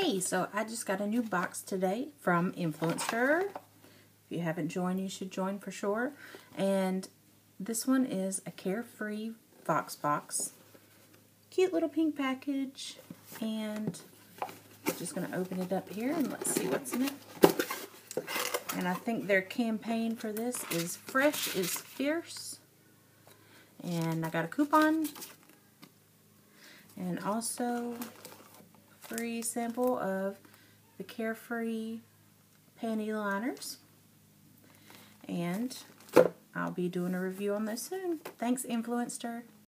Hey, so I just got a new box today from Influenster. If you haven't joined, you should join for sure. And this one is a Carefree VoxBox. Cute little pink package. And I'm just going to open it up here and let's see what's in it. And I think their campaign for this is Fresh is Fierce. And I got a coupon. And also free sample of the Carefree panty liners. And I'll be doing a review on those soon. Thanks, Influenster.